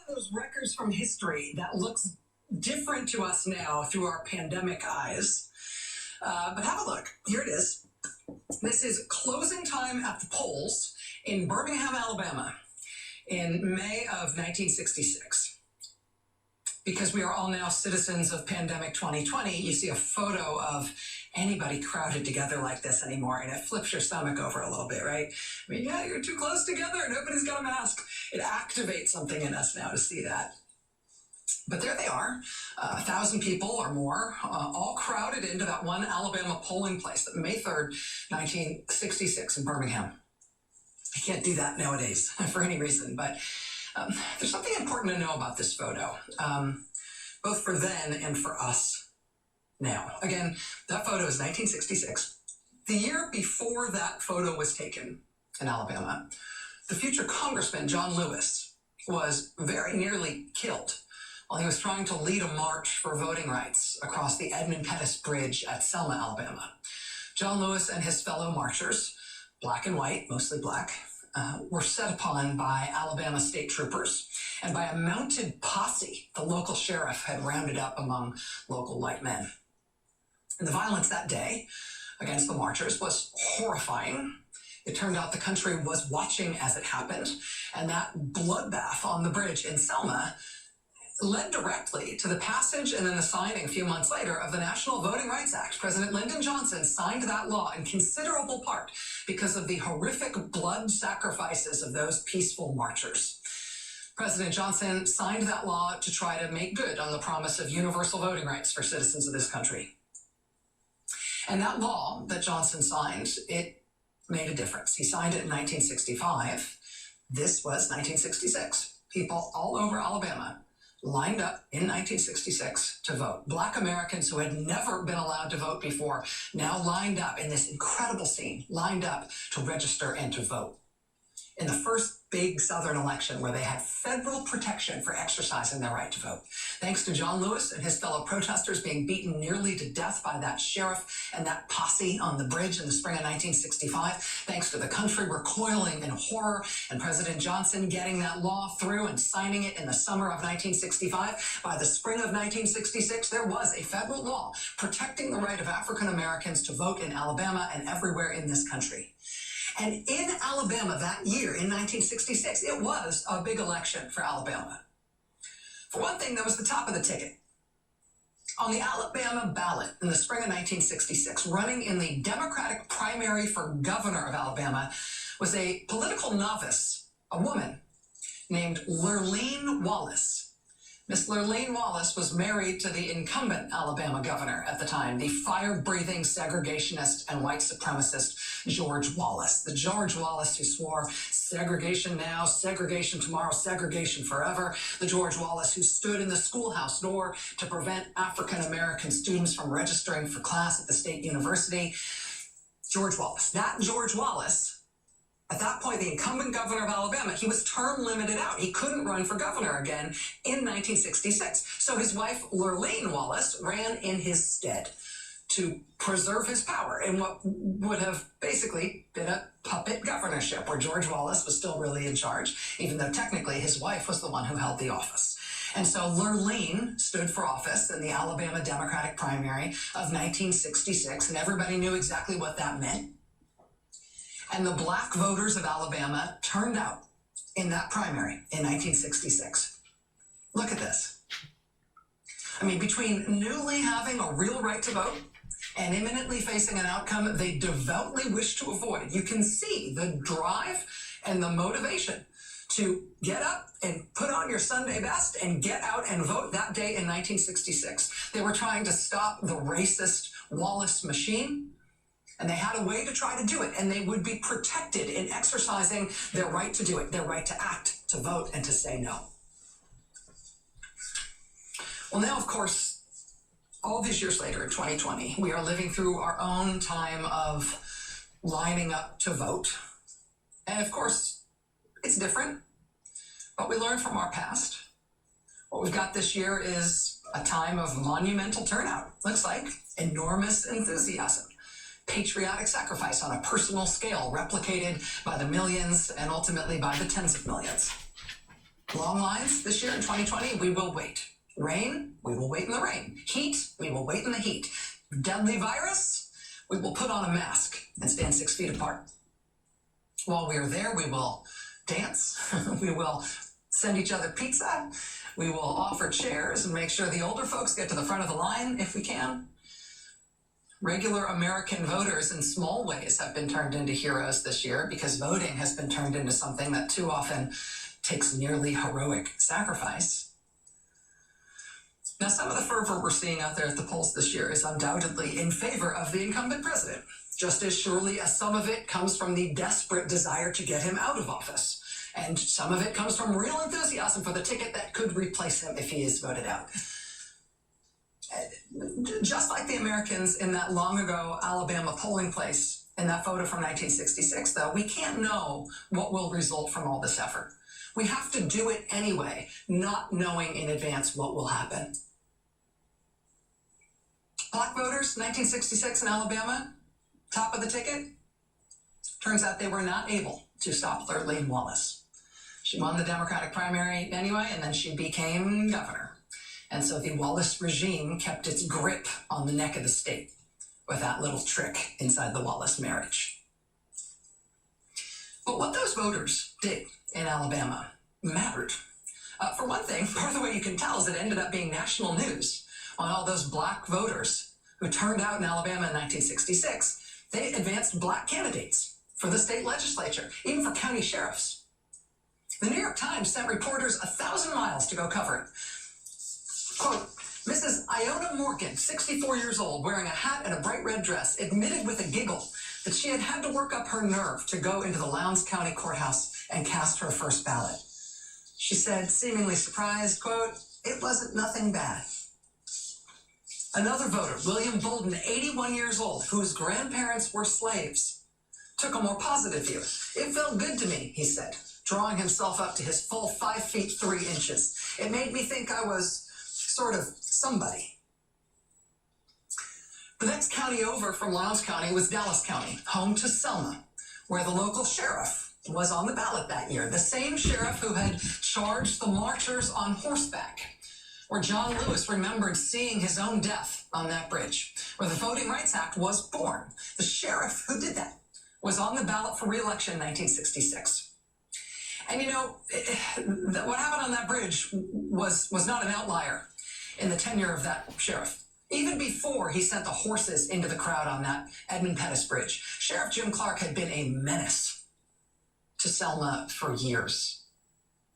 those records from history that looks different to us now through our pandemic eyes. But have a look. Here it is. This is closing time at the polls in Birmingham, Alabama in May of 1966. Because we are all now citizens of pandemic 2020, you see a photo of anybody crowded together like this anymore, and it flips your stomach over a little bit, right? I mean, yeah, you're too close together, nobody's got a mask. It activates something in us now to see that. But there they are, 1,000 people or more, all crowded into that one Alabama polling place, May 3rd, 1966 in Birmingham. I can't do that nowadays for any reason, but there's something important to know about this photo, both for then and for us now. Again, that photo is 1966. The year before that photo was taken in Alabama, the future Congressman John Lewis was very nearly killed while he was trying to lead a march for voting rights across the Edmund Pettus Bridge at Selma, Alabama. John Lewis and his fellow marchers, black and white, mostly black, were set upon by Alabama state troopers and by a mounted posse the local sheriff had rounded up among local white men. And the violence that day against the marchers was horrifying. It turned out the country was watching as it happened, and that bloodbath on the bridge in Selma led directly to the passage and then the signing a few months later of the National Voting Rights Act. President Lyndon Johnson signed that law in considerable part because of the horrific blood sacrifices of those peaceful marchers. President Johnson signed that law to try to make good on the promise of universal voting rights for citizens of this country. And that law that Johnson signed, it made a difference. He signed it in 1965. This was 1966. People all over Alabama lined up in 1966 to vote. Black Americans who had never been allowed to vote before now lined up in this incredible scene, lined up to register and to vote. In the first big Southern election where they had federal protection for exercising their right to vote. Thanks to John Lewis and his fellow protesters being beaten nearly to death by that sheriff and that posse on the bridge in the spring of 1965. Thanks to the country recoiling in horror and President Johnson getting that law through and signing it in the summer of 1965. By the spring of 1966, there was a federal law protecting the right of African Americans to vote in Alabama and everywhere in this country. And in Alabama that year, in 1966, it was a big election for Alabama. For one thing, that was the top of the ticket. On the Alabama ballot in the spring of 1966, running in the Democratic primary for governor of Alabama, was a political novice, a woman named Lurleen Wallace. Miss Lurleen Wallace was married to the incumbent Alabama governor at the time, the fire-breathing segregationist and white supremacist George Wallace. The George Wallace who swore segregation now, segregation tomorrow, segregation forever. The George Wallace who stood in the schoolhouse door to prevent African-American students from registering for class at the state university. George Wallace. That George Wallace, at that point, the incumbent governor of Alabama, he was term limited out. He couldn't run for governor again in 1966. So his wife, Lurleen Wallace, ran in his stead to preserve his power in what would have basically been a puppet governorship where George Wallace was still really in charge, even though technically his wife was the one who held the office. And so Lurleen stood for office in the Alabama Democratic primary of 1966, and everybody knew exactly what that meant. And the black voters of Alabama turned out in that primary in 1966. Look at this. I mean, between newly having a real right to vote and imminently facing an outcome they devoutly wish to avoid, you can see the drive and the motivation to get up and put on your Sunday best and get out and vote that day in 1966. They were trying to stop the racist Wallace machine. And they had a way to try to do it, and they would be protected in exercising their right to do it, their right to act, to vote, and to say no. Well, now, of course, all these years later, in 2020, we are living through our own time of lining up to vote. And of course, it's different, but we learn from our past. What we've got this year is a time of monumental turnout. Looks like enormous enthusiasm. Patriotic sacrifice on a personal scale replicated by the millions and ultimately by the tens of millions. Long lines this year in 2020, we will wait. Rain, we will wait in the rain. Heat, we will wait in the heat. Deadly virus, we will put on a mask and stand 6 feet apart. While we are there, we will dance. We will send each other pizza. We will offer chairs and make sure the older folks get to the front of the line if we can. Regular American voters in small ways have been turned into heroes this year because voting has been turned into something that too often takes nearly heroic sacrifice. Now, some of the fervor we're seeing out there at the polls this year is undoubtedly in favor of the incumbent president, just as surely as some of it comes from the desperate desire to get him out of office. And some of it comes from real enthusiasm for the ticket that could replace him if he is voted out. Just like the Americans in that long ago Alabama polling place in that photo from 1966, though, we can't know what will result from all this effort. We have to do it anyway, not knowing in advance what will happen. Black voters, 1966 in Alabama, top of the ticket. Turns out they were not able to stop Lurleen Wallace. She won the Democratic primary anyway, and then she became governor. And so the Wallace regime kept its grip on the neck of the state with that little trick inside the Wallace marriage. But what those voters did in Alabama mattered. For one thing, part of the way you can tell is it ended up being national news on all those black voters who turned out in Alabama in 1966. They advanced black candidates for the state legislature, even for county sheriffs. The New York Times sent reporters 1,000 miles to go cover it. Quote, Mrs. Iona Morgan, 64 years old, wearing a hat and a bright red dress, admitted with a giggle that she had had to work up her nerve to go into the Lowndes County Courthouse and cast her first ballot. She said, seemingly surprised, quote, it wasn't nothing bad. Another voter, William Bolden, 81 years old, whose grandparents were slaves, took a more positive view. It felt good to me, he said, drawing himself up to his full 5 feet 3 inches. It made me think I was sort of somebody. The next county over from Lowndes County was Dallas County, home to Selma, where the local sheriff was on the ballot that year. The same sheriff who had charged the marchers on horseback, where John Lewis remembered seeing his own death on that bridge, where the Voting Rights Act was born. The sheriff who did that was on the ballot for re-election in 1966. And you know, what happened on that bridge was not an outlier in the tenure of that sheriff. Even before he sent the horses into the crowd on that Edmund Pettus Bridge, Sheriff Jim Clark had been a menace to Selma for years.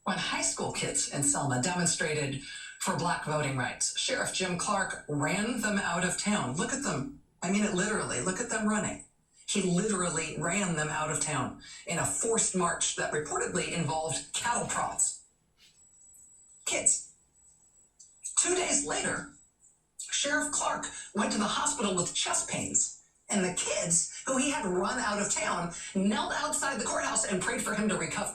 When high school kids in Selma demonstrated for black voting rights, Sheriff Jim Clark ran them out of town. Look at them. I mean it literally. Look at them running. He literally ran them out of town in a forced march that reportedly involved cattle prods. Kids. 2 days later, Sheriff Clark went to the hospital with chest pains, and the kids, who he had run out of town, knelt outside the courthouse and prayed for him to recover.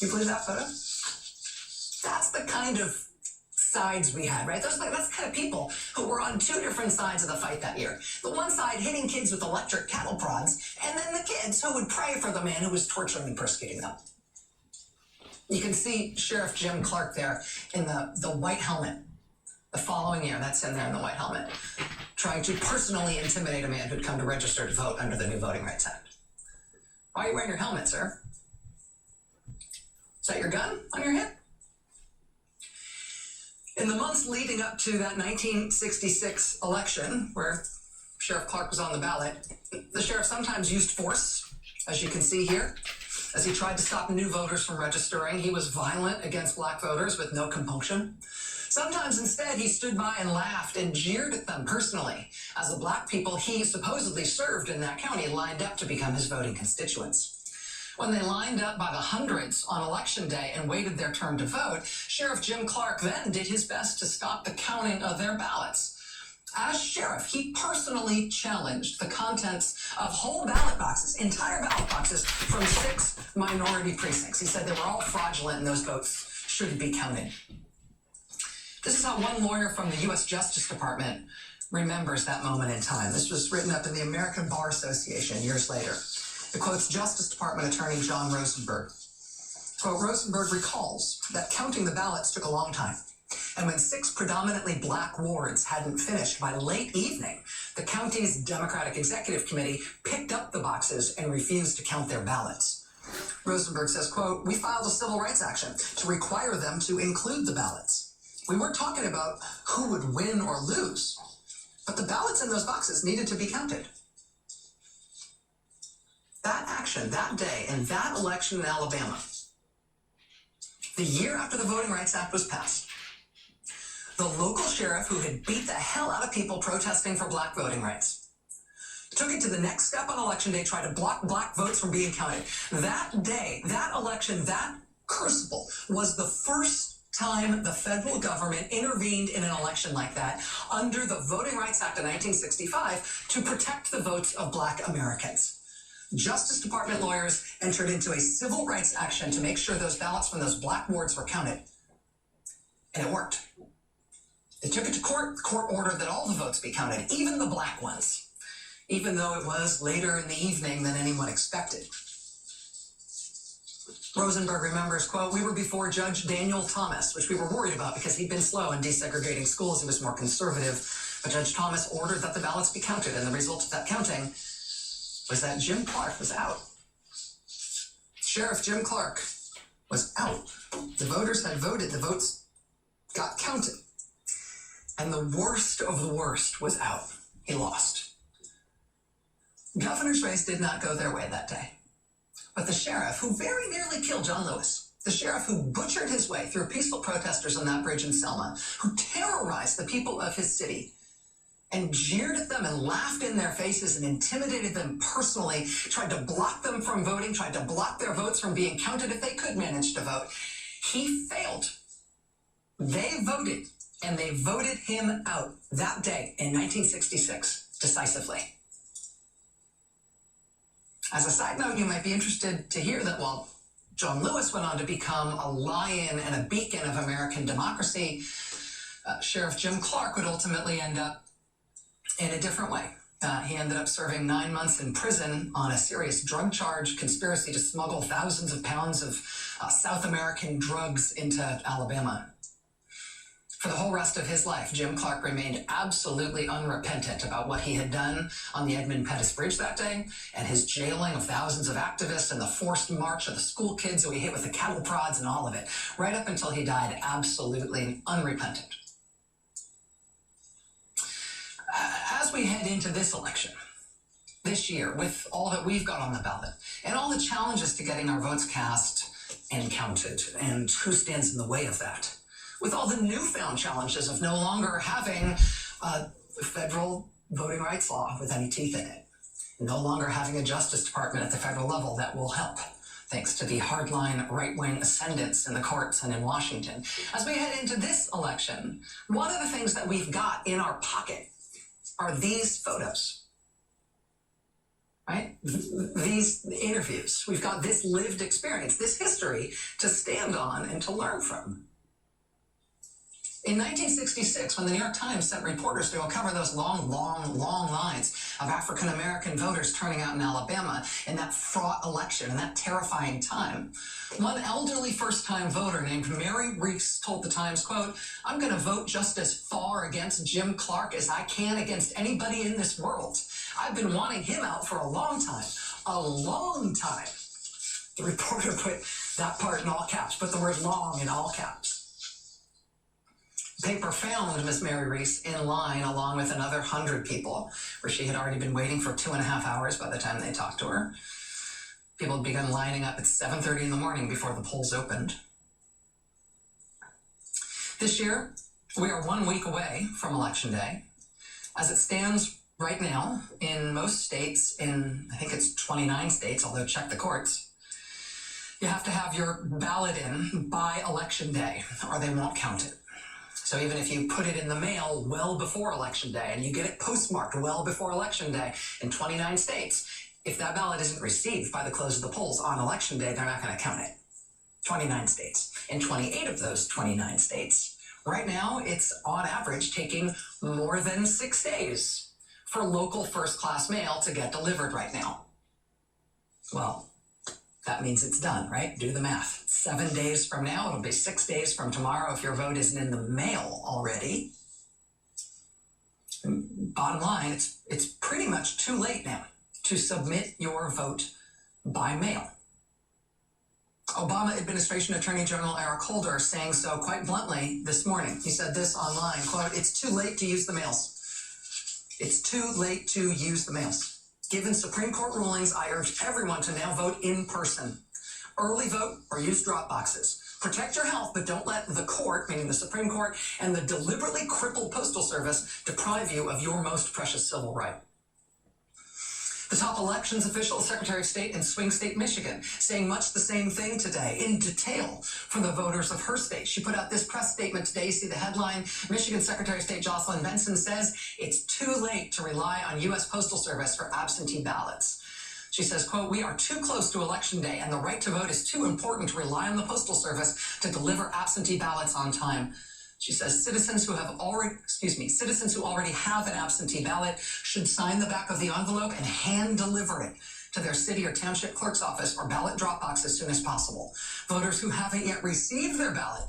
You believe that photo? That's the kind of sides we had, right? That's the kind of people who were on 2 different sides of the fight that year. The one side hitting kids with electric cattle prods, and then the kids who would pray for the man who was torturing and persecuting them. You can see Sheriff Jim Clark there in the white helmet. The following year, that's him there in the white helmet, trying to personally intimidate a man who'd come to register to vote under the new Voting Rights Act. Why are you wearing your helmet, sir? Is that your gun on your hip? In the months leading up to that 1966 election, where Sheriff Clark was on the ballot, the sheriff sometimes used force, as you can see here. As he tried to stop new voters from registering, he was violent against black voters with no compunction. Sometimes instead, he stood by and laughed and jeered at them personally as the black people he supposedly served in that county lined up to become his voting constituents. When they lined up by the hundreds on election day and waited their turn to vote, Sheriff Jim Clark then did his best to stop the counting of their ballots. As sheriff, he personally challenged the contents of whole ballot boxes, entire ballot boxes from 6 minority precincts. He said they were all fraudulent and those votes shouldn't be counted. This is how one lawyer from the U.S. Justice Department remembers that moment in time. This was written up in the American Bar Association years later. It quotes Justice Department Attorney John Rosenberg. Quote, Rosenberg recalls that counting the ballots took a long time. And when 6 predominantly black wards hadn't finished by late evening, the county's Democratic Executive Committee picked up the boxes and refused to count their ballots. Rosenberg says, quote, we filed a civil rights action to require them to include the ballots. We weren't talking about who would win or lose, but the ballots in those boxes needed to be counted. That action, that day, and that election in Alabama, the year after the Voting Rights Act was passed, the local sheriff who had beat the hell out of people protesting for black voting rights took it to the next step on election day, tried to block black votes from being counted. That day, that election, that crucible was the first time the federal government intervened in an election like that under the Voting Rights Act of 1965 to protect the votes of black Americans. Justice Department lawyers entered into a civil rights action to make sure those ballots from those black wards were counted. And it worked. They took it to court. The court ordered that all the votes be counted, even the black ones, even though it was later in the evening than anyone expected. Rosenberg remembers, quote, we were before Judge Daniel Thomas, which we were worried about because he'd been slow in desegregating schools. He was more conservative. But Judge Thomas ordered that the ballots be counted, and the result of that counting was that Jim Clark was out. Sheriff Jim Clark was out. The voters had voted. The votes got counted. And the worst of the worst was out. He lost. Governor's race did not go their way that day. But the sheriff, who very nearly killed John Lewis, the sheriff who butchered his way through peaceful protesters on that bridge in Selma, who terrorized the people of his city and jeered at them and laughed in their faces and intimidated them personally, tried to block them from voting, tried to block their votes from being counted if they could manage to vote, he failed. They voted, and they voted him out that day in 1966, decisively. As a side note, you might be interested to hear that while John Lewis went on to become a lion and a beacon of American democracy, Sheriff Jim Clark would ultimately end up in a different way. He ended up serving 9 months in prison on a serious drug charge, conspiracy to smuggle thousands of pounds of South American drugs into Alabama. For the whole rest of his life, Jim Clark remained absolutely unrepentant about what he had done on the Edmund Pettus Bridge that day, and his jailing of thousands of activists and the forced march of the school kids who he hit with the cattle prods and all of it, right up until he died absolutely unrepentant. As we head into this election, this year, with all that we've got on the ballot, and all the challenges to getting our votes cast and counted, and who stands in the way of that, with all the newfound challenges of no longer having a federal voting rights law with any teeth in it, no longer having a Justice Department at the federal level that will help, thanks to the hardline right-wing ascendants in the courts and in Washington. As we head into this election, one of the things that we've got in our pocket are these photos, right? These interviews. We've got this lived experience, this history to stand on and to learn from. In 1966, when the New York Times sent reporters to go cover those long lines of African-American voters turning out in Alabama in that fraught election, in that terrifying time, one elderly first-time voter named Mary Reese told the Times, quote, I'm going to vote just as far against Jim Clark as I can against anybody in this world. I've been wanting him out for a long time. A long time. The reporter put that part in all caps, put the word long in all caps. The paper found Miss Mary Reese in line along with another 100 people, where she had already been waiting for 2.5 hours by the time they talked to her. People had begun lining up at 7:30 in the morning before the polls opened. This year, we are 1 week away from Election Day. As it stands right now, in most states, in I think it's 29 states, although check the courts, you have to have your ballot in by Election Day, or they won't count it. So even if you put it in the mail well before Election Day and you get it postmarked well before Election Day in 29 states, if that ballot isn't received by the close of the polls on Election Day, they're not going to count it. 29 states. In 28 of those 29 states, right now, it's on average taking more than 6 days for local first-class mail to get delivered right now. Well, That means it's done, right? Do the math. 7 days from now, it'll be 6 days from tomorrow if your vote isn't in the mail already. Bottom line, it's pretty much too late now to submit your vote by mail. Obama administration Attorney General Eric Holder saying so quite bluntly this morning. He said this online, quote, "It's too late to use the mails. It's too late to use the mails. Given Supreme Court rulings, I urge everyone to now vote in person. Early vote or use drop boxes. Protect your health, but don't let the court, meaning the Supreme Court, and the deliberately crippled Postal Service deprive you of your most precious civil right." The top elections official, Secretary of State in swing state Michigan, saying much the same thing today in detail for the voters of her state. She put out this press statement today. See the headline. Michigan Secretary of State Jocelyn Benson says it's too late to rely on U.S. Postal Service for absentee ballots. She says, quote, "We are too close to Election Day and the right to vote is too important to rely on the Postal Service to deliver absentee ballots on time." She says citizens who already have an absentee ballot should sign the back of the envelope and hand deliver it to their city or township clerk's office or ballot drop box as soon as possible. Voters who haven't yet received their ballot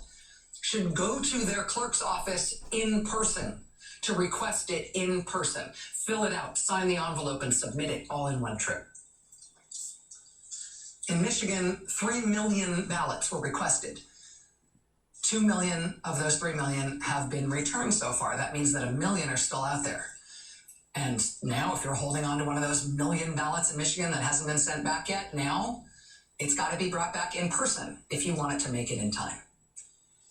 should go to their clerk's office in person to request it in person. Fill it out, sign the envelope, and submit it all in one trip. In Michigan, 3 million ballots were requested. 2 million of those 3 million have been returned so far. That means that 1 million are still out there. And now if you're holding on to one of those 1 million ballots in Michigan that hasn't been sent back yet, now it's got to be brought back in person if you want it to make it in time.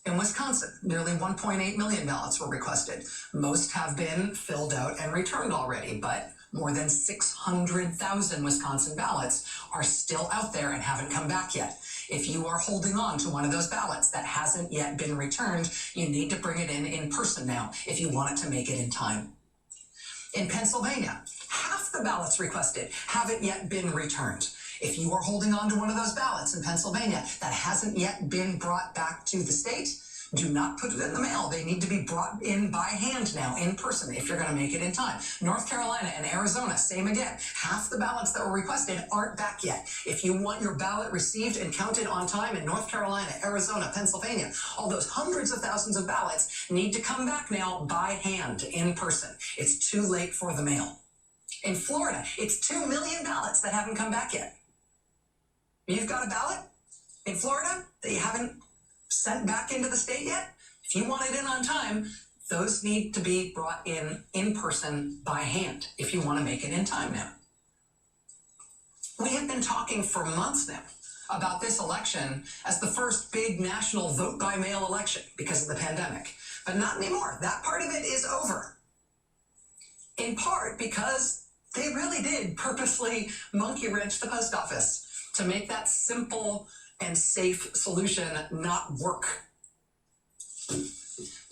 In Wisconsin, nearly 1.8 million ballots were requested. Most have been filled out and returned already, but more than 600,000 Wisconsin ballots are still out there and haven't come back yet. If you are holding on to one of those ballots that hasn't yet been returned, you need to bring it in person now if you want it to make it in time. In Pennsylvania, half the ballots requested haven't yet been returned. If you are holding on to one of those ballots in Pennsylvania that hasn't yet been brought back to the state, do not put it in the mail. They need to be brought in by hand now, in person, if you're going to make it in time. North Carolina and Arizona, same again. Half the ballots that were requested aren't back yet. If you want your ballot received and counted on time in North Carolina, Arizona, Pennsylvania, all those hundreds of thousands of ballots need to come back now by hand, in person. It's too late for the mail. In Florida, it's 2 million ballots that haven't come back yet. You've got a ballot in Florida that you haven't sent back into the state yet? If you want it in on time, those need to be brought in person by hand if you want to make it in time now. We have been talking for months now about this election as the first big national vote by mail election because of the pandemic, but not anymore. That part of it is over. In part because they really did purposely monkey wrench the post office to make that simple and safe solution not work.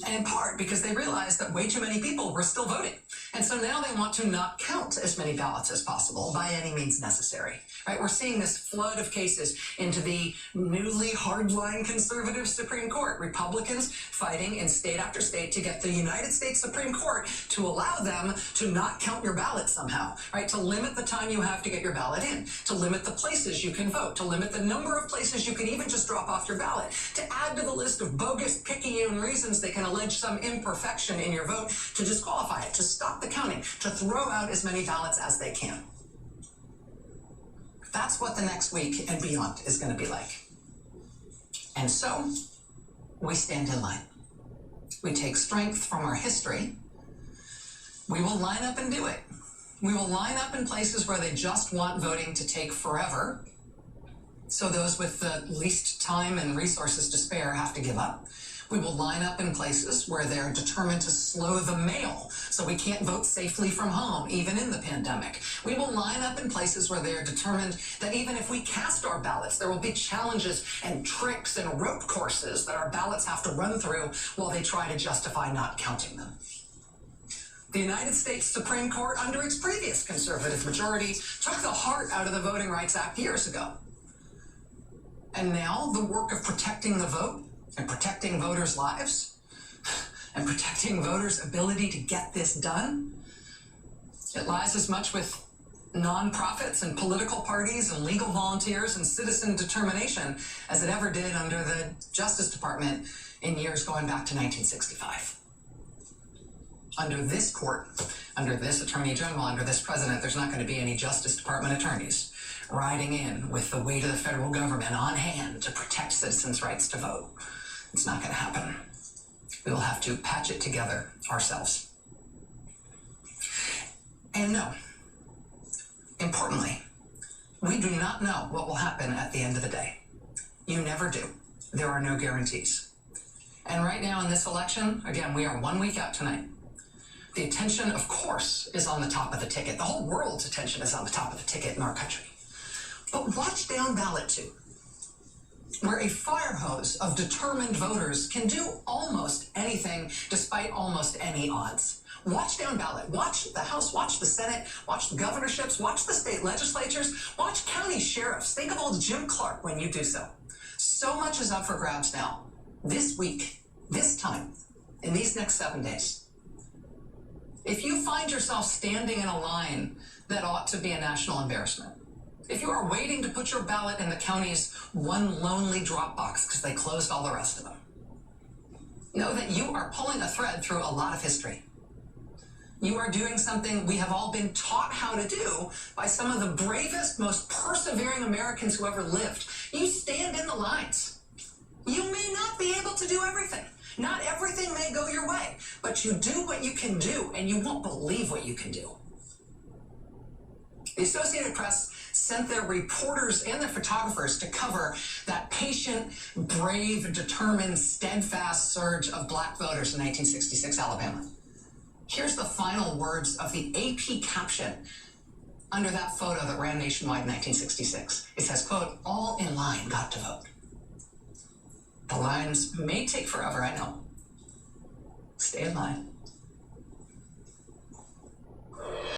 And in part because they realized that way too many people were still voting. And so now they want to not count as many ballots as possible by any means necessary. Right? We're seeing this flood of cases into the newly hardline conservative Supreme Court. Republicans fighting in state after state to get the United States Supreme Court to allow them to not count your ballot somehow, right? To limit the time you have to get your ballot in, to limit the places you can vote, to limit the number of places you can even just drop off your ballot, to add to the list of bogus, picayune reasons they can allege some imperfection in your vote, to disqualify it, to stop the counting, to throw out as many ballots as they can. That's what the next week and beyond is going to be like. And so we stand in line. We take strength from our history. We will line up and do it. We will line up in places where they just want voting to take forever, so those with the least time and resources to spare have to give up. We will line up in places where they're determined to slow the mail so we can't vote safely from home, even in the pandemic. We will line up in places where they're determined that even if we cast our ballots, there will be challenges and tricks and rope courses that our ballots have to run through while they try to justify not counting them. The United States Supreme Court, under its previous conservative majority, took the heart out of the Voting Rights Act years ago. And now the work of protecting the vote and protecting voters' lives and protecting voters' ability to get this done, it lies as much with nonprofits and political parties and legal volunteers and citizen determination as it ever did under the Justice Department in years going back to 1965. Under this court, under this Attorney General, under this president, there's not going to be any Justice Department attorneys riding in with the weight of the federal government on hand to protect citizens' rights to vote. It's not going to happen. We will have to patch it together ourselves. And no, importantly, we do not know what will happen at the end of the day. You never do. There are no guarantees. And right now in this election, again, we are 1 week out tonight. The attention, of course, is on the top of the ticket. The whole world's attention is on the top of the ticket in our country. But watch down ballot too, where a fire hose of determined voters can do almost anything despite almost any odds. Watch down ballot. Watch the House, watch the Senate, watch the governorships, watch the state legislatures, watch county sheriffs. Think of old Jim Clark when you do so. So much is up for grabs now. This week, this time, in these next 7 days. If you find yourself standing in a line that ought to be a national embarrassment, if you are waiting to put your ballot in the county's one lonely drop box because they closed all the rest of them, know that you are pulling a thread through a lot of history. You are doing something we have all been taught how to do by some of the bravest, most persevering Americans who ever lived. You stand in the lines. You may not be able to do everything. Not everything may go your way, but you do what you can do, and you won't believe what you can do. The Associated Press sent their reporters and their photographers to cover that patient, brave, determined, steadfast surge of black voters in 1966 Alabama. Here's the final words of the AP caption under that photo that ran nationwide in 1966. It says, quote, "All in line got to vote." The lines may take forever, I know. Stay in line.